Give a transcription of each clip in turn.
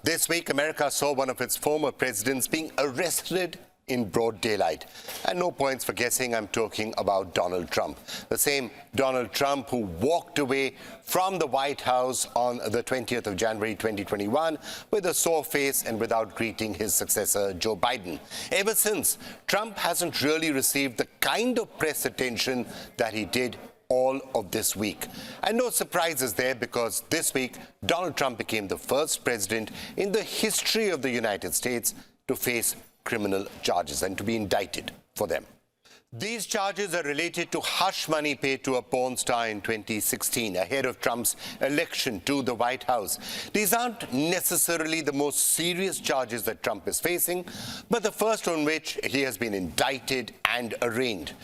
This week, America saw one of its former presidents being arrested in broad daylight. And no points for guessing, I'm talking about Donald Trump. The same Donald Trump who walked away from the White House on the 20th of January 2021 with a sore face and without greeting his successor, Joe Biden. Ever since, Trump hasn't really received the kind of press attention that he did all of this week. And no surprises there, because this week, Donald Trump became the first president in the history of the United States to face criminal charges and to be indicted for them. These charges are related to hush money paid to a porn star in 2016 ahead of Trump's election to the White House. These aren't necessarily the most serious charges that Trump is facing, but the first on which he has been indicted and arraigned.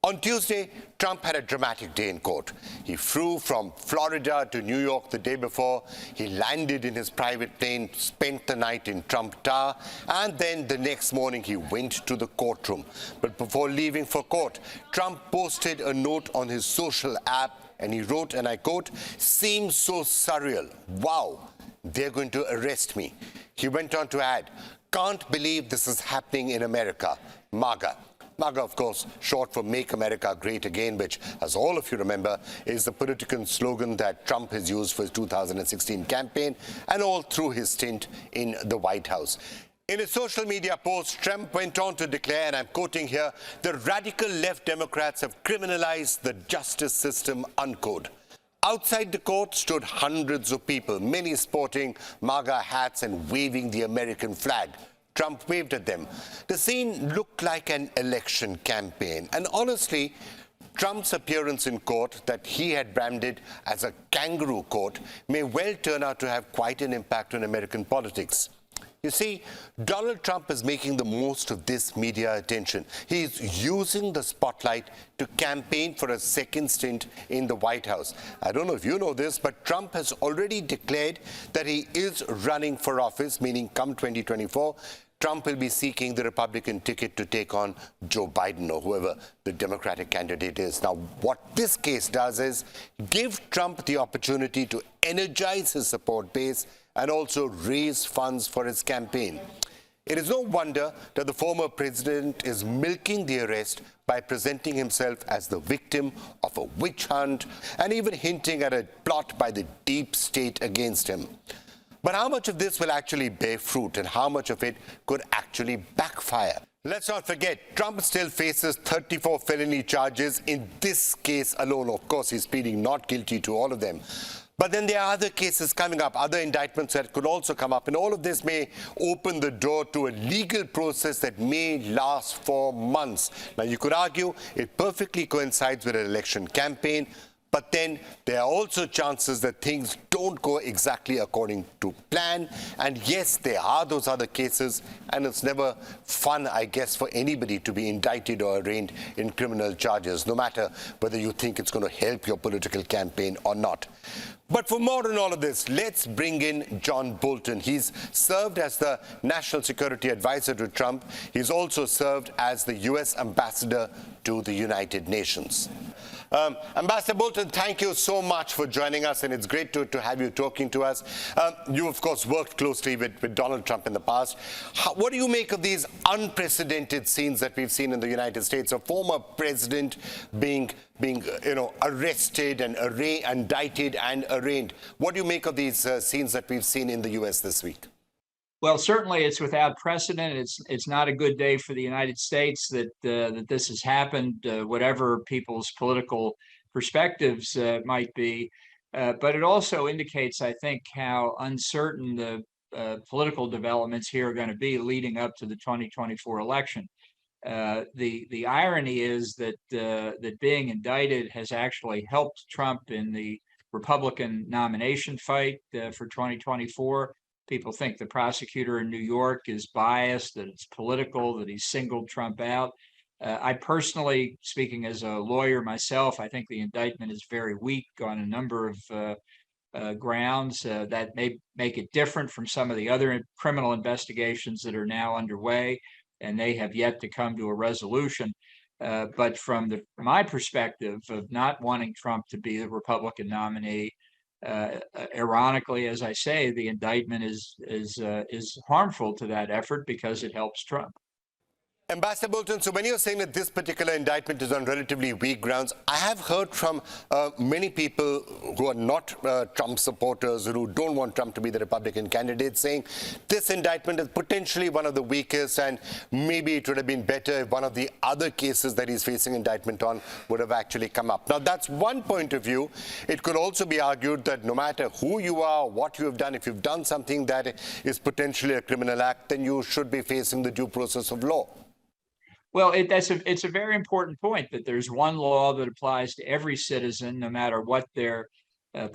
On Tuesday, Trump had a dramatic day in court. He flew from Florida to New York the day before. He landed in his private plane, spent the night in Trump Tower, and then the next morning he went to the courtroom. But before leaving for court, Trump posted a note on his social app, and he wrote, and I quote, "Seems so surreal. Wow, they're going to arrest me." He went on to add, "Can't believe this is happening in America. MAGA." MAGA, of course, short for Make America Great Again, which, as all of you remember, is the political slogan that Trump has used for his 2016 campaign and all through his stint in the White House. In his social media post, Trump went on to declare, and I'm quoting here, "The radical left Democrats have criminalized the justice system," unquote. Outside the court stood hundreds of people, many sporting MAGA hats and waving the American flag. Trump waved at them. The scene looked like an election campaign. And honestly, Trump's appearance in court, that he had branded as a kangaroo court, may well turn out to have quite an impact on American politics. You see, Donald Trump is making the most of this media attention. He's using the spotlight to campaign for a second stint in the White House. I don't know if you know this, but Trump has already declared that he is running for office, meaning come 2024, Trump will be seeking the Republican ticket to take on Joe Biden or whoever the Democratic candidate is. Now, what this case does is give Trump the opportunity to energize his support base and also raise funds for his campaign. It is no wonder that the former president is milking the arrest by presenting himself as the victim of a witch hunt and even hinting at a plot by the deep state against him. But how much of this will actually bear fruit, and how much of it could actually backfire? Let's not forget, Trump still faces 34 felony charges in this case alone. Of course, he's pleading not guilty to all of them. But then there are other cases coming up, other indictments that could also come up. And all of this may open the door to a legal process that may last for months. Now, you could argue it perfectly coincides with an election campaign. But then there are also chances that things don't go exactly according to plan. And yes, there are those other cases, and it's never fun, I guess, for anybody to be indicted or arraigned in criminal charges, no matter whether you think it's going to help your political campaign or not. But for more on all of this, let's bring in John Bolton. He's served as the National Security Advisor to Trump. He's also served as the U.S. Ambassador to the United Nations. Ambassador Bolton, thank you so much for joining us, and it's great to have you talking to us. You, of course, worked closely with Donald Trump in the past. What do you make of these unprecedented scenes that we've seen in the United States? A former president being arrested and indicted and arraigned. What do you make of these scenes that we've seen in the U.S. this week? Well, certainly it's without precedent. It's not a good day for the United States that this has happened, whatever people's political perspectives might be. But it also indicates, I think, how uncertain the political developments here are going to be leading up to the 2024 election. The irony is that that being indicted has actually helped Trump in the Republican nomination fight for 2024. People think the prosecutor in New York is biased, that it's political, that he's singled Trump out. I personally, speaking as a lawyer myself, I think the indictment is very weak on a number of grounds that may make it different from some of the other criminal investigations that are now underway, and they have yet to come to a resolution. But from my perspective of not wanting Trump to be the Republican nominee, Ironically, as I say, the indictment is harmful to that effort because it helps Trump. Ambassador Bolton, so when you're saying that this particular indictment is on relatively weak grounds, I have heard from many people who are not Trump supporters, who don't want Trump to be the Republican candidate, saying this indictment is potentially one of the weakest, and maybe it would have been better if one of the other cases that he's facing indictment on would have actually come up. Now, that's one point of view. It could also be argued that no matter who you are, what you have done, if you've done something that is potentially a criminal act, then you should be facing the due process of law. Well, it's a very important point that there's one law that applies to every citizen, no matter what their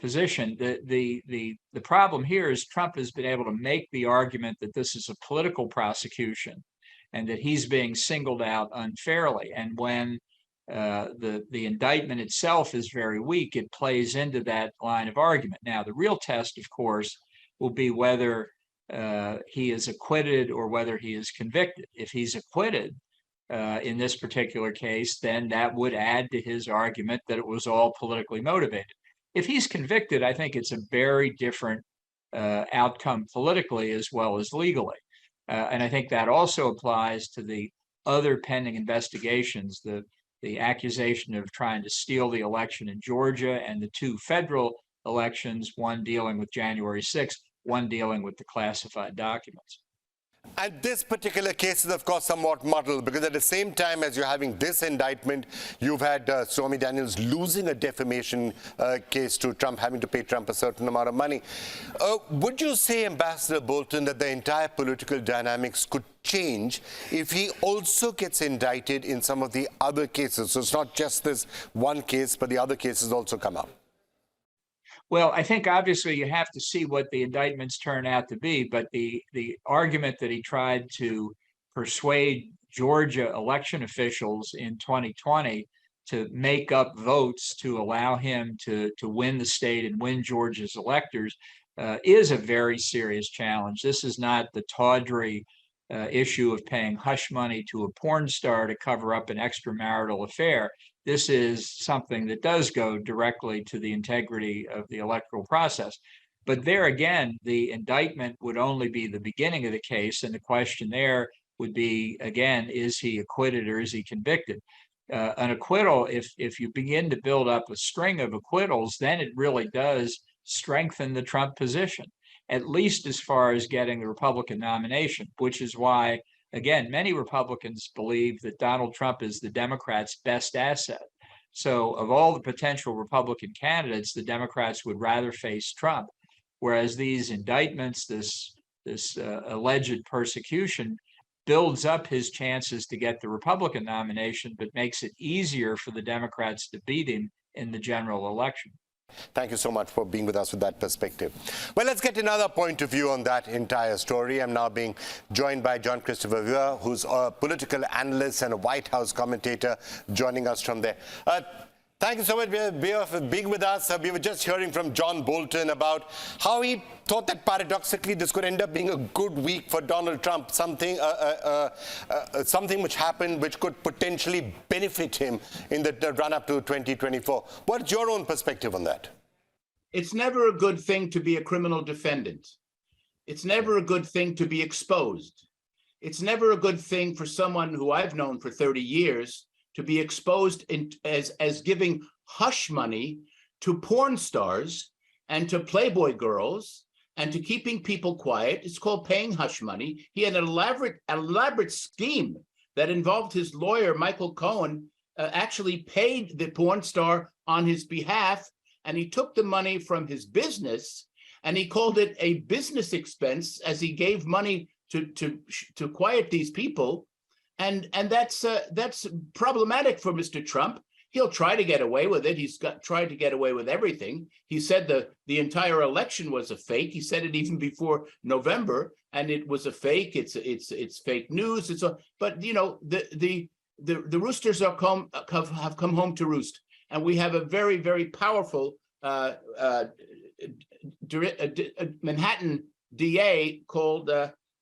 position. The problem here is Trump has been able to make the argument that this is a political prosecution and that he's being singled out unfairly. And when the indictment itself is very weak, it plays into that line of argument. Now, the real test, of course, will be whether he is acquitted or whether he is convicted. If he's acquitted, in this particular case, then that would add to his argument that it was all politically motivated. If he's convicted, I think it's a very different outcome politically as well as legally. And I think that also applies to the other pending investigations, the accusation of trying to steal the election in Georgia and the two federal elections, one dealing with January 6th, one dealing with the classified documents. And this particular case is, of course, somewhat muddled because at the same time as you're having this indictment, you've had Stormy Daniels losing a defamation case to Trump, having to pay Trump a certain amount of money. Would you say, Ambassador Bolton, that the entire political dynamics could change if he also gets indicted in some of the other cases? So it's not just this one case, but the other cases also come up. Well, I think obviously you have to see what the indictments turn out to be, but the argument that he tried to persuade Georgia election officials in 2020 to make up votes to allow him to win the state and win Georgia's electors is a very serious challenge. This is not the tawdry issue of paying hush money to a porn star to cover up an extramarital affair. This is something that does go directly to the integrity of the electoral process. But there again, the indictment would only be the beginning of the case. And the question there would be, again, is he acquitted or is he convicted? An acquittal, if you begin to build up a string of acquittals, then it really does strengthen the Trump position, at least as far as getting the Republican nomination, which is why, again, many Republicans believe that Donald Trump is the Democrats' best asset. So of all the potential Republican candidates, the Democrats would rather face Trump, whereas these indictments, this alleged persecution, builds up his chances to get the Republican nomination, but makes it easier for the Democrats to beat him in the general election. Thank you so much for being with us with that perspective. Well, let's get another point of view on that entire story. I'm now being joined by John Christopher Weir, who's a political analyst and a White House commentator, joining us from there. Thank you so much, Weir, for being with us. We were just hearing from John Bolton about how he thought that paradoxically this could end up being a good week for Donald Trump, something which happened which could potentially benefit him in the run-up to 2024. What's your own perspective on that? It's never a good thing to be a criminal defendant. It's never a good thing to be exposed. It's never a good thing for someone who I've known for 30 years to be exposed as giving hush money to porn stars and to Playboy girls and to keeping people quiet. It's called paying hush money. He had an elaborate scheme that involved his lawyer, Michael Cohen, actually paid the porn star on his behalf, and he took the money from his business and he called it a business expense as he gave money to quiet these people. And that's problematic for Mr. Trump. He'll try to get away with it. He's tried to get away with everything. He said the entire election was a fake. He said it even before November, and it was a fake. It's fake news. But you know, the roosters have come home to roost, and we have a very, very powerful Manhattan DA called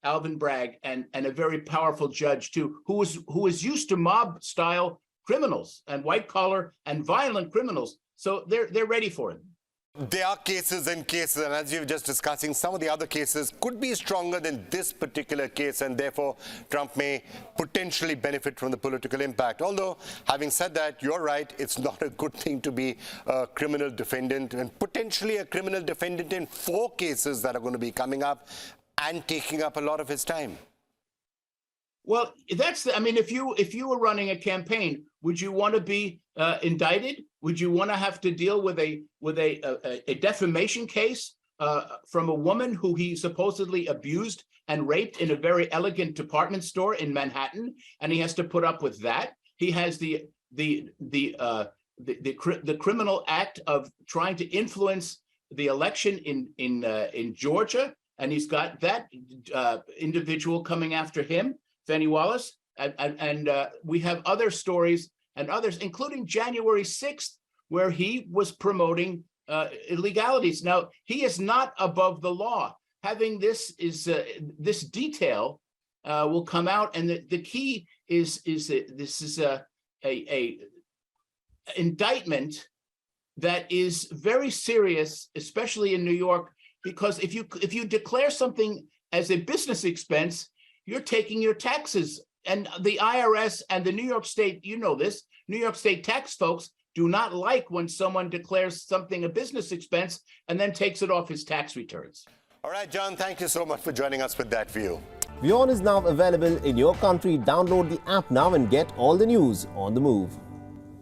Alvin Bragg, and a very powerful judge too, who is used to mob style criminals and white collar and violent criminals. So they're ready for him. There are cases and cases, and as you were just discussing, some of the other cases could be stronger than this particular case, and therefore Trump may potentially benefit from the political impact. Although, having said that, you're right, it's not a good thing to be a criminal defendant, and potentially a criminal defendant in 4 cases that are going to be coming up and taking up a lot of his time. Well, I mean, if you were running a campaign, would you want to be indicted? Would you want to have to deal with a defamation case from a woman who he supposedly abused and raped in a very elegant department store in Manhattan, and he has to put up with that? He has the criminal act of trying to influence the election in Georgia, and he's got that individual coming after him, Fani Wallace, and we have other stories and others, including January 6th, where he was promoting illegalities. Now, he is not above the law. Having this detail will come out, and the key is that this is a indictment that is very serious, especially in New York, because if you declare something as a business expense, you're taking your taxes, and the IRS and the New York State, you know this, New York State tax folks do not like when someone declares something a business expense and then takes it off his tax returns. All right, John, thank you so much for joining us with that view. WION is now available in your country. Download the app now and get all the news on the move.